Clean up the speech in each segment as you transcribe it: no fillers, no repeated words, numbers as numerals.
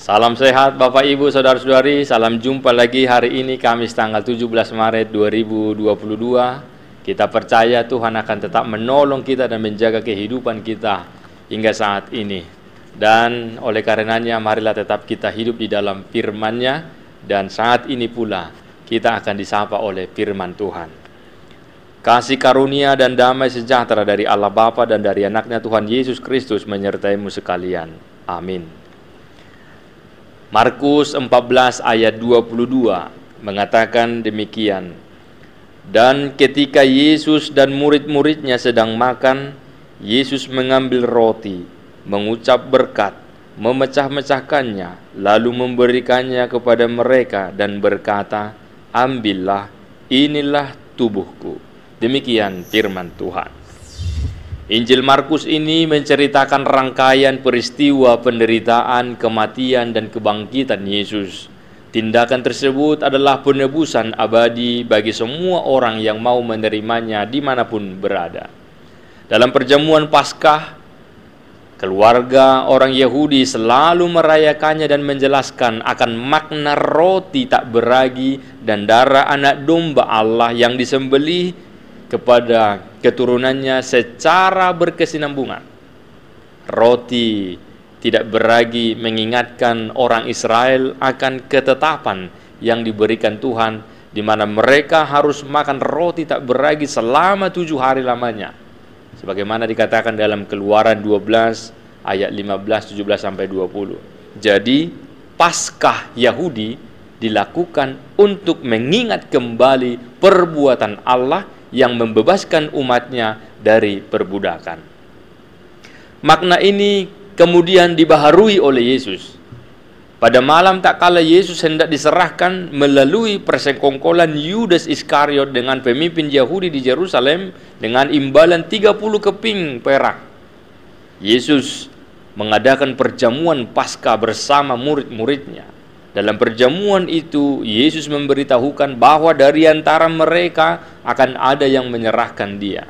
Salam sehat Bapak Ibu Saudara-saudari, salam jumpa lagi hari ini Kamis tanggal 17 Maret 2022. Kita percaya Tuhan akan tetap menolong kita dan menjaga kehidupan kita hingga saat ini. Dan oleh karenanya marilah tetap kita hidup di dalam firman-Nya, dan saat ini pula kita akan disapa oleh firman Tuhan. Kasih karunia dan damai sejahtera dari Allah Bapa dan dari anaknya Tuhan Yesus Kristus menyertaimu sekalian. Amin. Markus 14 ayat 22 mengatakan demikian. Dan ketika Yesus dan murid-muridnya sedang makan, Yesus mengambil roti, mengucap berkat, memecah-mecahkannya, lalu memberikannya kepada mereka dan berkata, "Ambillah, inilah tubuhku." Demikian firman Tuhan. Injil Markus ini menceritakan rangkaian peristiwa penderitaan, kematian, dan kebangkitan Yesus. Tindakan tersebut adalah penebusan abadi bagi semua orang yang mau menerimanya dimanapun berada. Dalam perjamuan Paskah, keluarga orang Yahudi selalu merayakannya dan menjelaskan akan makna roti tak beragi dan darah anak domba Allah yang disembelih kepada keturunannya secara berkesinambungan. Roti tidak beragi mengingatkan orang Israel akan ketetapan yang diberikan Tuhan, di mana mereka harus makan roti tak beragi selama 7 hari lamanya, sebagaimana dikatakan dalam Keluaran 12 ayat 15, 17 sampai 20. Jadi Paskah Yahudi dilakukan untuk mengingat kembali perbuatan Allah yang membebaskan umatnya dari perbudakan. Makna ini kemudian dibaharui oleh Yesus. Pada malam tak kala Yesus hendak diserahkan melalui persekongkolan Yudas Iskariot dengan pemimpin Yahudi di Yerusalem dengan imbalan 30 keping perak, Yesus mengadakan perjamuan Paskah bersama murid-muridnya. Dalam perjamuan itu, Yesus memberitahukan bahwa dari antara mereka akan ada yang menyerahkan Dia.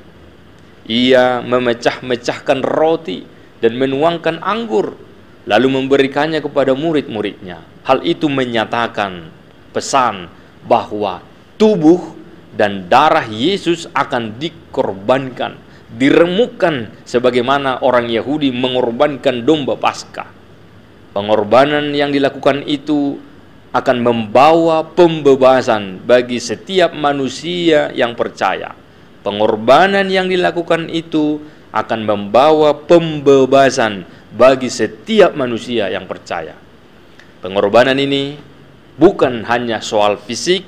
Ia memecah-mecahkan roti dan menuangkan anggur, lalu memberikannya kepada murid-muridnya. Hal itu menyatakan pesan bahwa tubuh dan darah Yesus akan dikorbankan, diremukkan sebagaimana orang Yahudi mengorbankan domba Paskah. Pengorbanan yang dilakukan itu akan membawa pembebasan bagi setiap manusia yang percaya. Pengorbanan yang dilakukan itu akan membawa pembebasan bagi setiap manusia yang percaya. Pengorbanan ini bukan hanya soal fisik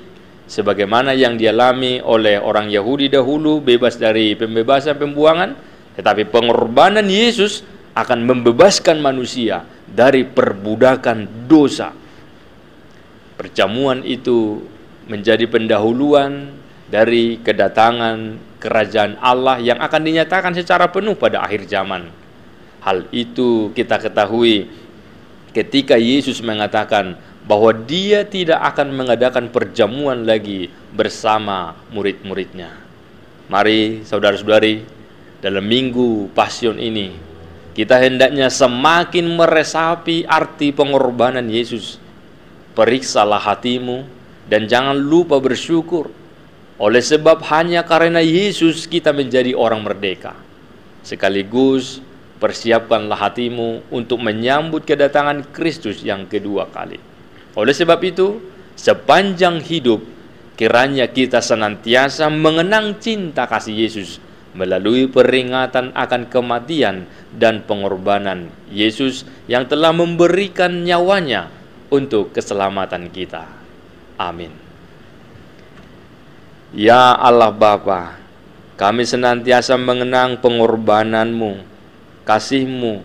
sebagaimana yang dialami oleh orang Yahudi dahulu, bebas dari pembebasan pembuangan, tetapi pengorbanan Yesus akan membebaskan manusia dari perbudakan dosa. Perjamuan itu menjadi pendahuluan dari kedatangan kerajaan Allah yang akan dinyatakan secara penuh pada akhir zaman. Hal itu kita ketahui ketika Yesus mengatakan bahwa Dia tidak akan mengadakan perjamuan lagi bersama murid-muridnya. Mari saudara-saudari, dalam minggu Pasion ini kita hendaknya semakin meresapi arti pengorbanan Yesus. Periksalah hatimu dan jangan lupa bersyukur. Oleh sebab hanya karena Yesus kita menjadi orang merdeka. Sekaligus persiapkanlah hatimu untuk menyambut kedatangan Kristus yang kedua kali. Oleh sebab itu, sepanjang hidup kiranya kita senantiasa mengenang cinta kasih Yesus melalui peringatan akan kematian dan pengorbanan Yesus yang telah memberikan nyawanya untuk keselamatan kita. Amin. Ya Allah Bapa, kami senantiasa mengenang pengorbanan-Mu, kasih-Mu,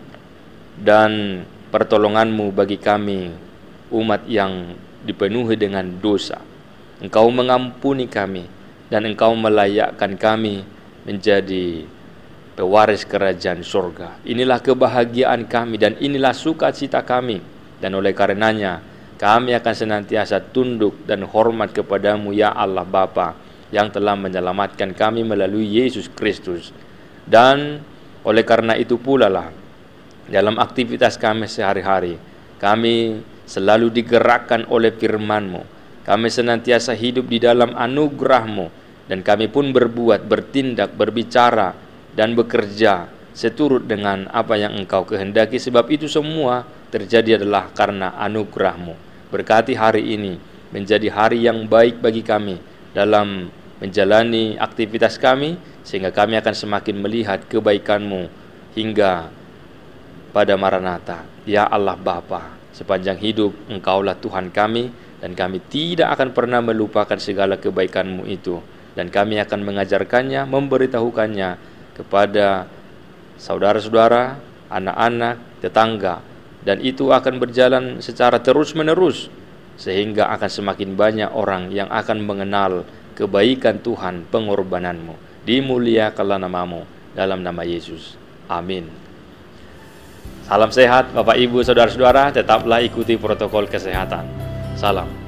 dan pertolongan-Mu bagi kami, umat yang dipenuhi dengan dosa. Engkau mengampuni kami, dan Engkau melayakkan kami menjadi pewaris kerajaan surga. Inilah kebahagiaan kami dan inilah sukacita kami. Dan oleh karenanya kami akan senantiasa tunduk dan hormat kepadamu ya Allah Bapa yang telah menyelamatkan kami melalui Yesus Kristus. Dan oleh karena itu pula lah dalam aktivitas kami sehari-hari Kami selalu digerakkan oleh firman-Mu. Kami senantiasa hidup di dalam anugerah-Mu, dan kami pun berbuat, bertindak, berbicara, dan bekerja seturut dengan apa yang Engkau kehendaki, sebab itu semua terjadi adalah karena anugerah-Mu. Berkati hari ini menjadi hari yang baik bagi kami dalam menjalani aktivitas kami, sehingga kami akan semakin melihat kebaikan-Mu hingga pada Maranatha. Ya Allah Bapa, sepanjang hidup Engkaulah Tuhan kami, dan kami tidak akan pernah melupakan segala kebaikan-Mu itu, dan kami akan mengajarkannya, memberitahukannya kepada saudara-saudara, anak-anak, tetangga, dan itu akan berjalan secara terus-menerus, sehingga akan semakin banyak orang yang akan mengenal kebaikan Tuhan, pengorbanan-Mu. Dimuliakanlah nama-Mu dalam nama Yesus. Amin. Salam sehat Bapak Ibu Saudara-saudara, tetaplah ikuti protokol kesehatan. Salam.